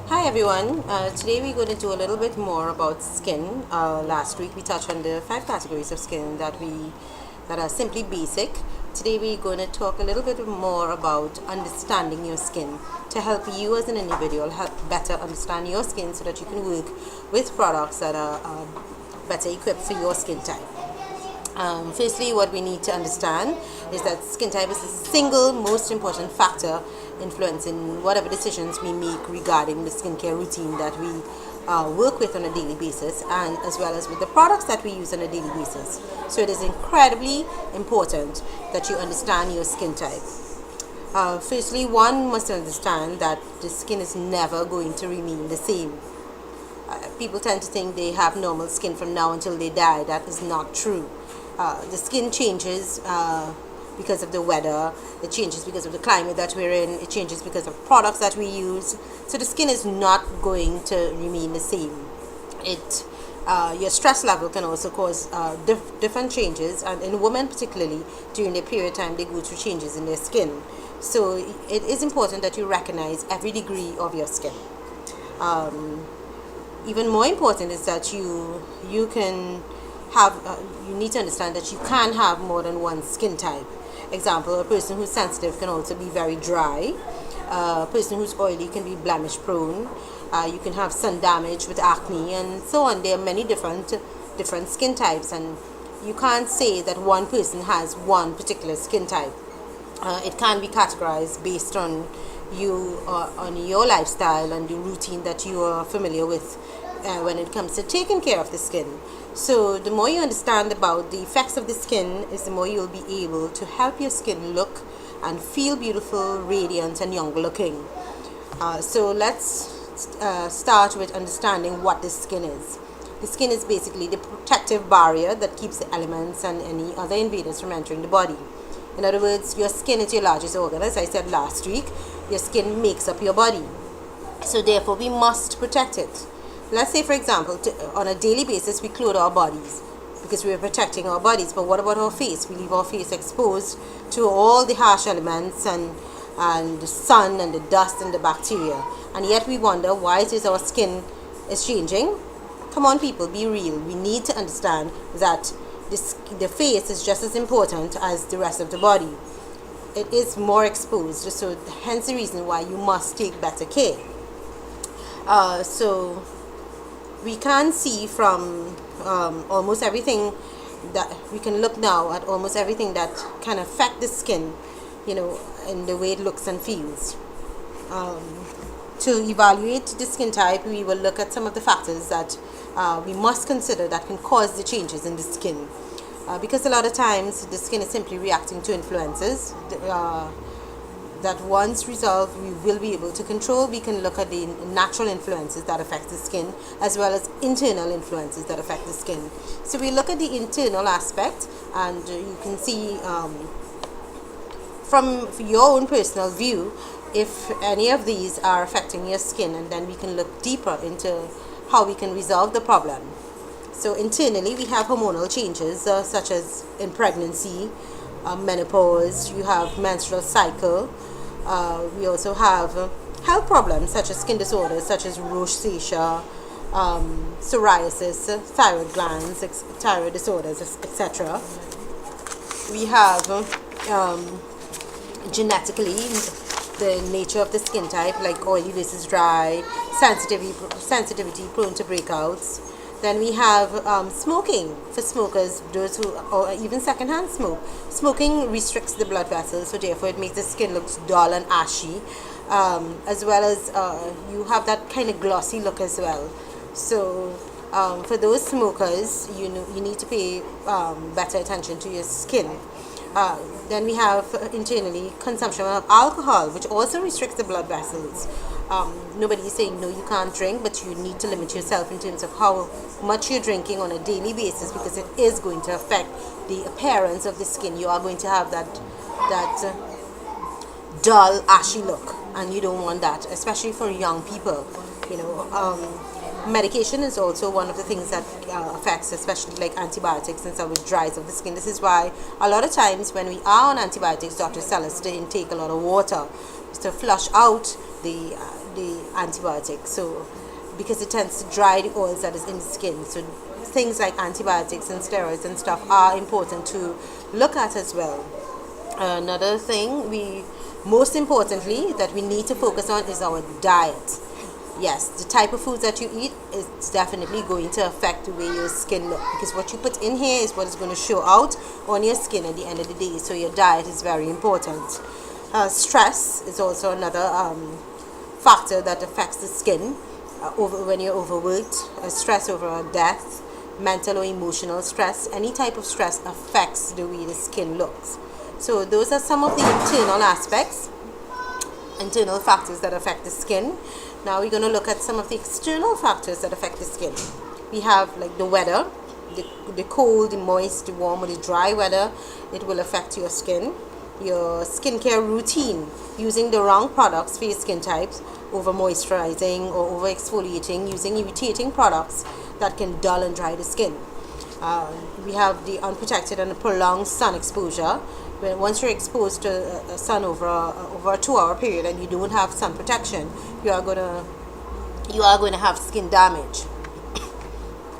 Hi everyone. Today we're going to do a little bit more about skin. Last week we touched on the 5 categories of skin that are simply basic. Today we're going to talk a little bit more about understanding your skin to help you as an individual help better understand your skin so that you can work with products that are better equipped for your skin type. Firstly, what we need to understand is that skin type is the single most important factor influencing whatever decisions we make regarding the skincare routine that we work with on a daily basis, and as well as with the products that we use on a daily basis. So it is incredibly important that you understand your skin type. Firstly, one must understand that the skin is never going to remain the same. People tend to think they have normal skin from now until they die. That is not true. The skin changes because of the weather, it changes because of the climate that we're in, it changes because of products that we use. So the skin is not going to remain the same. Your stress level can also cause different changes, and in women particularly during their period time they go through changes in their skin. So it is important that you recognize every degree of your skin. Even more important is that you need to understand that you can have more than one skin type. Example, a person who's sensitive can also be very dry. A person who's oily can be blemish prone. You can have sun damage with acne and so on. There are many different skin types, and you can't say that one person has one particular skin type. It can be categorized based on your lifestyle and the routine that you are familiar with when it comes to taking care of the skin. So the more you understand about the effects of the skin is the more you'll be able to help your skin look and feel beautiful, radiant and younger looking. So let's start with understanding what the skin is. The skin is basically the protective barrier that keeps the elements and any other invaders from entering the body. In other words, your skin is your largest organ. As I said last week, your skin makes up your body. So therefore, we must protect it. Let's say, for example, on a daily basis, we clothe our bodies because we are protecting our bodies. But what about our face? We leave our face exposed to all the harsh elements and the sun and the dust and the bacteria. And yet we wonder why it is our skin is changing. Come on, people, be real. We need to understand that the face is just as important as the rest of the body. It is more exposed, so hence the reason why you must take better care. So we can see from almost everything that we can look now at almost everything that can affect the skin, in the way it looks and feels. To evaluate the skin type, we will look at some of the factors that we must consider that can cause the changes in the skin. Because a lot of times the skin is simply reacting to influences that once resolved we will be able to control. We can look at the natural influences that affect the skin as well as internal influences that affect the skin. So we look at the internal aspect, and you can see from your own personal view if any of these are affecting your skin, and then we can look deeper into how we can resolve the problem. So internally we have hormonal changes such as in pregnancy, menopause, you have menstrual cycle. We also have health problems such as skin disorders such as rosacea, psoriasis, thyroid glands, thyroid disorders, etc. We have genetically the nature of the skin type, like oily versus dry, sensitivity prone to breakouts. Then we have smoking. For smokers, those who, or even secondhand smoke. Smoking restricts the blood vessels, so therefore it makes the skin look dull and ashy, as well as you have that kind of glossy look as well. So for those smokers, you need to pay better attention to your skin. Then we have internally consumption of alcohol, which also restricts the blood vessels. Nobody is saying no, you can't drink, but you need to limit yourself in terms of how much you're drinking on a daily basis, because it is going to affect the appearance of the skin. You are going to have that dull, ashy look, and you don't want that, especially for young people. Medication is also one of the things that affects, especially like antibiotics and stuff, which dries up the skin. This is why a lot of times when we are on antibiotics, doctors tell us to intake a lot of water to flush out the antibiotic. So because it tends to dry the oils that is in the skin. So things like antibiotics and steroids and stuff are important to look at as well. Another thing most importantly that we need to focus on is our diet. Yes, the type of foods that you eat is definitely going to affect the way your skin looks, because what you put in here is what is going to show out on your skin at the end of the day. So your diet is very important. Stress is also another factor that affects the skin. When you're overworked, stress over a death, mental or emotional stress, any type of stress affects the way the skin looks. So those are some of the internal factors that affect the skin. Now we're going to look at some of the external factors that affect the skin. We have like the weather, the cold, the moist, the warm or the dry weather. It will affect your skin. Your skincare routine, using the wrong products for your skin types, over moisturizing or over exfoliating, using irritating products that can dull and dry the skin. We have the unprotected and prolonged sun exposure. Once you're exposed to sun over a 2-hour period and you don't have sun protection, you are going to have skin damage.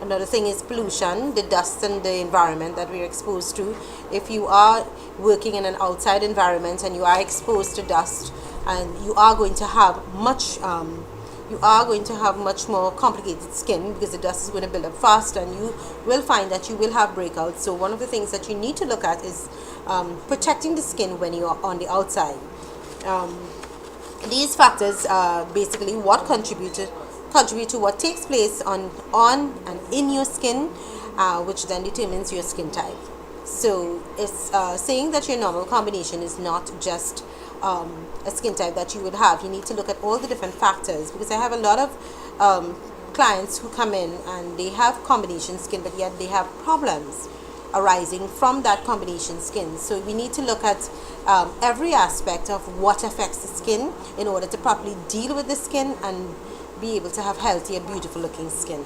Another thing is pollution, the dust and the environment that we're exposed to. If you are working in an outside environment and you are exposed to dust, and you are going to have much more complicated skin, because the dust is going to build up fast and you will find that you will have breakouts. So one of the things that you need to look at is protecting the skin when you are on the outside. These factors are basically what contribute to what takes place on and in your skin, which then determines your skin type. So it's saying that your normal combination is not just a skin type that you would have. You need to look at all the different factors, because I have a lot of clients who come in and they have combination skin, but yet they have problems arising from that combination skin. So we need to look at every aspect of what affects the skin in order to properly deal with the skin and be able to have healthy and beautiful looking skin.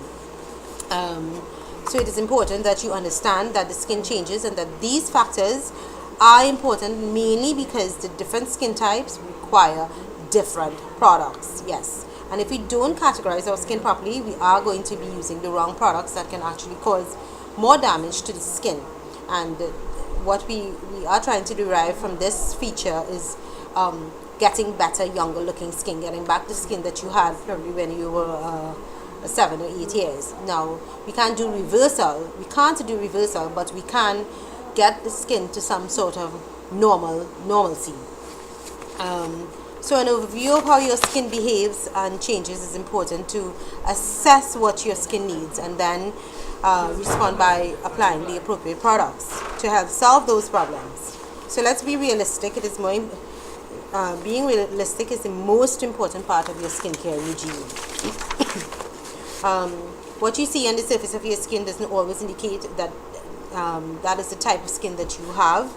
So it is important that you understand that the skin changes and that these factors are important, mainly because the different skin types require different products. Yes, and if we don't categorize our skin properly, we are going to be using the wrong products that can actually cause more damage to the skin. And what we are trying to derive from this feature is getting better, younger looking skin, getting back the skin that you had probably when you were 7 or 8 years. Now we can't do reversal, but we can get the skin to some sort of normalcy. So an overview of how your skin behaves and changes is important to assess what your skin needs, and then respond by applying the appropriate products to help solve those problems. So let's be realistic. It is being realistic is the most important part of your skincare regime. What you see on the surface of your skin doesn't always indicate that that is the type of skin that you have,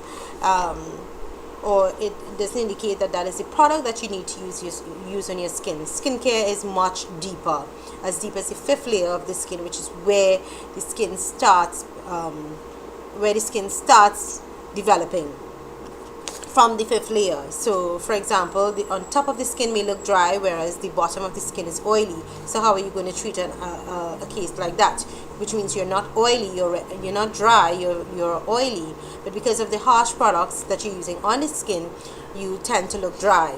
or it doesn't indicate that that is the product that you need to use on your skin. Skincare is much deeper, as deep as the 5th layer of the skin, which is where the skin starts developing from the 5th layer. So for example, on top of the skin may look dry, whereas the bottom of the skin is oily. So how are you going to treat a case like that? Which means you're not oily, you're not dry, you're oily, but because of the harsh products that you're using on the skin, you tend to look dry.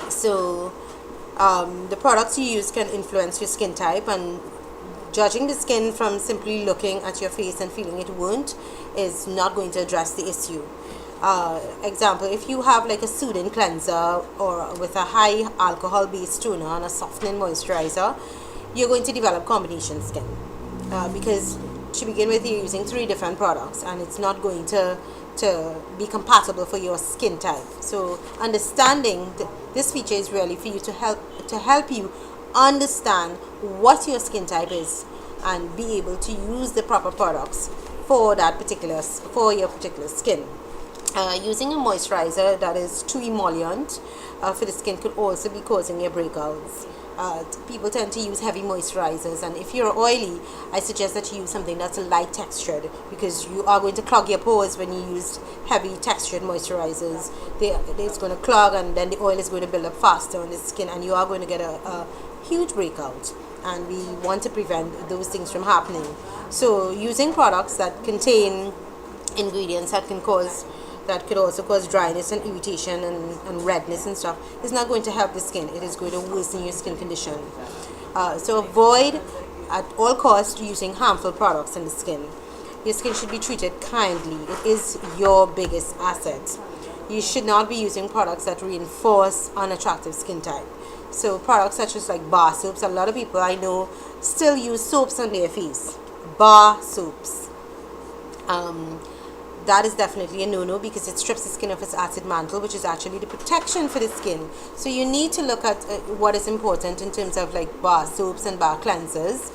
So the products you use can influence your skin type, and judging the skin from simply looking at your face and feeling it won't is not going to address the issue. Example, if you have like a soothing cleanser or with a high alcohol based toner and a softening moisturizer, you're going to develop combination skin, because to begin with you're using 3 different products and it's not going to be compatible for your skin type. So understanding this feature is really for you to help you understand what your skin type is and be able to use the proper products for your particular skin. Using a moisturizer that is too emollient for the skin could also be causing your breakouts. People tend to use heavy moisturizers, and if you're oily, I suggest that you use something that's light textured, because you are going to clog your pores when you use heavy textured moisturizers. It's going to clog, and then the oil is going to build up faster on the skin, and you are going to get a huge breakout, and we want to prevent those things from happening. So using products that contain ingredients that could also cause dryness and irritation and redness and stuff is not going to help the skin. It is going to worsen your skin condition. So avoid at all costs using harmful products on the skin. Your skin should be treated kindly. It is your biggest asset. You should not be using products that reinforce unattractive skin type. So products such as like bar soaps, a lot of people I know still use soaps on their face. Bar soaps. That is definitely a no-no, because it strips the skin of its acid mantle, which is actually the protection for the skin. So you need to look at what is important in terms of like bar soaps and bar cleansers.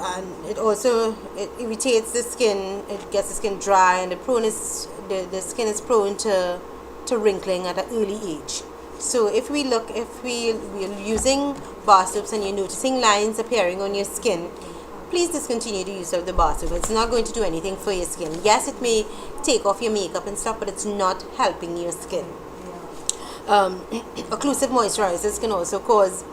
And it irritates the skin, it gets the skin dry, and the skin is prone to wrinkling at an early age. So if we're using bar soaps and you're noticing lines appearing on your skin, please discontinue the use of the bar soap. It's not going to do anything for your skin. Yes, it may take off your makeup and stuff, but it's not helping your skin. Occlusive moisturizers can also cause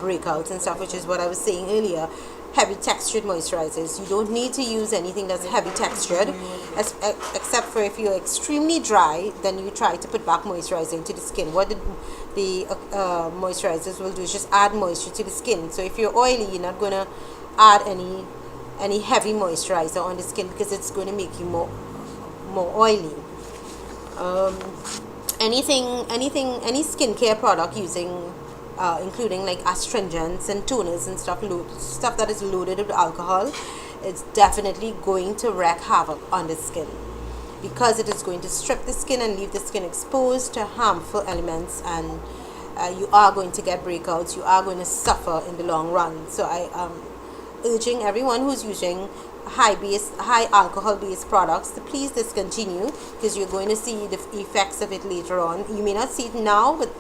breakouts and stuff, which is what I was saying earlier. Heavy textured moisturizers, you don't need to use anything that's heavy textured, except for if you're extremely dry, then you try to put back moisturizer into the skin. What the moisturizers will do is just add moisture to the skin. So if you're oily, you're not going to add any heavy moisturizer on the skin, because it's going to make you more oily. Any skincare product including like astringents and toners and stuff that is loaded with alcohol, it's definitely going to wreak havoc on the skin, because it is going to strip the skin and leave the skin exposed to harmful elements, and you are going to get breakouts. You are going to suffer in the long run. So I am urging everyone who's using high alcohol based products to please discontinue, because you're going to see the effects of it later on. You may not see it now, but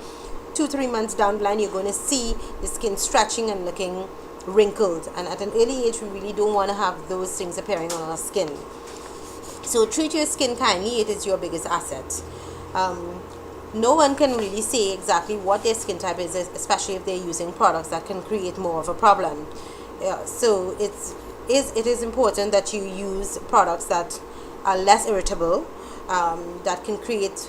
2-3 months down the line, you're going to see the skin stretching and looking wrinkled, and at an early age we really don't want to have those things appearing on our skin. So treat your skin kindly. It is your biggest asset. No one can really say exactly what their skin type is, especially if they're using products that can create more of a problem. So it is important that you use products that are less irritable, that can create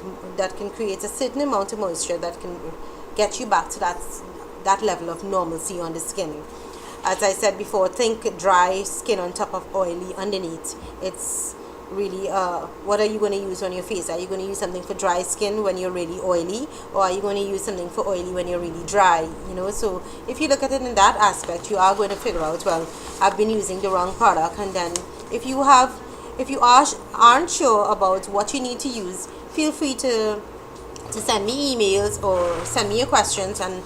a certain amount of moisture that can get you back to that level of normalcy on the skin. As I said before, think dry skin on top of oily underneath. It's really what are you going to use on your face? Are you going to use something for dry skin when you're really oily, or are you going to use something for oily when you're really dry? So if you look at it in that aspect, you are going to figure out, well, I've been using the wrong product. And then if you aren't sure about what you need to use, feel free to send me emails or send me your questions, and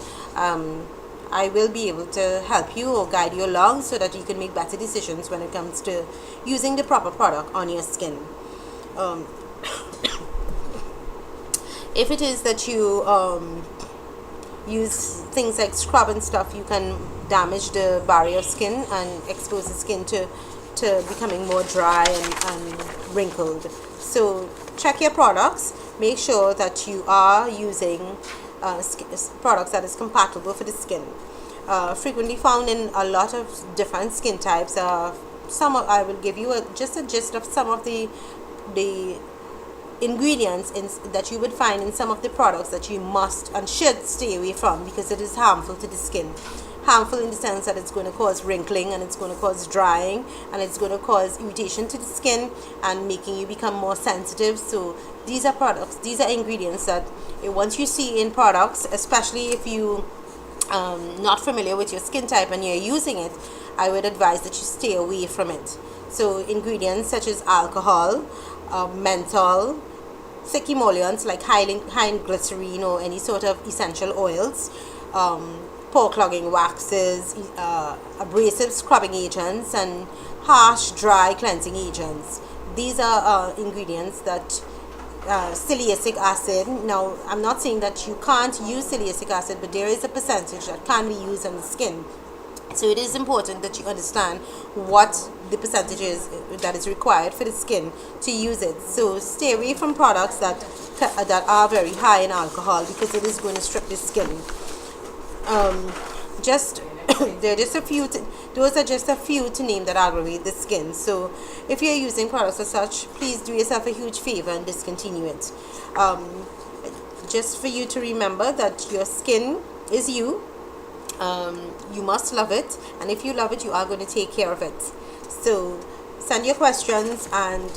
I will be able to help you or guide you along so that you can make better decisions when it comes to using the proper product on your skin. If it is that you use things like scrub and stuff, you can damage the barrier of skin and expose the skin to becoming more dry and wrinkled. So check your products. Make sure that you are using products that is compatible for the skin. Frequently found in a lot of different skin types. I will give you just a gist of some of the ingredients that you would find in some of the products that you must and should stay away from, because it is harmful to the skin. Harmful in the sense that it's going to cause wrinkling, and it's going to cause drying, and it's going to cause irritation to the skin and making you become more sensitive. So these are ingredients that once you see in products, especially if you not familiar with your skin type and you're using it, I would advise that you stay away from it. So ingredients such as alcohol, menthol, thick emollients like high glycerine or any sort of essential oils, pore clogging waxes, abrasive scrubbing agents, and harsh dry cleansing agents. These are ingredients that salicylic acid. Now, I'm not saying that you can't use salicylic acid, but there is a percentage that can be used on the skin. So it is important that you understand what the percentage is that is required for the skin to use it. So stay away from products that are very high in alcohol, because it is going to strip the skin. Just there are just a few those are just a few to name that aggravate the skin. So if you're using products as such, please do yourself a huge favor and discontinue it. Just for you to remember that your skin is you. You must love it, and if you love it, you are going to take care of it. So send your questions and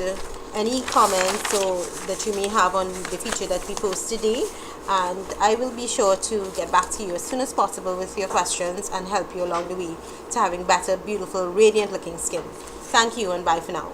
any comments so that you may have on the feature that we post today, and I will be sure to get back to you as soon as possible with your questions and help you along the way to having better, beautiful, radiant looking skin. Thank you, and bye for now.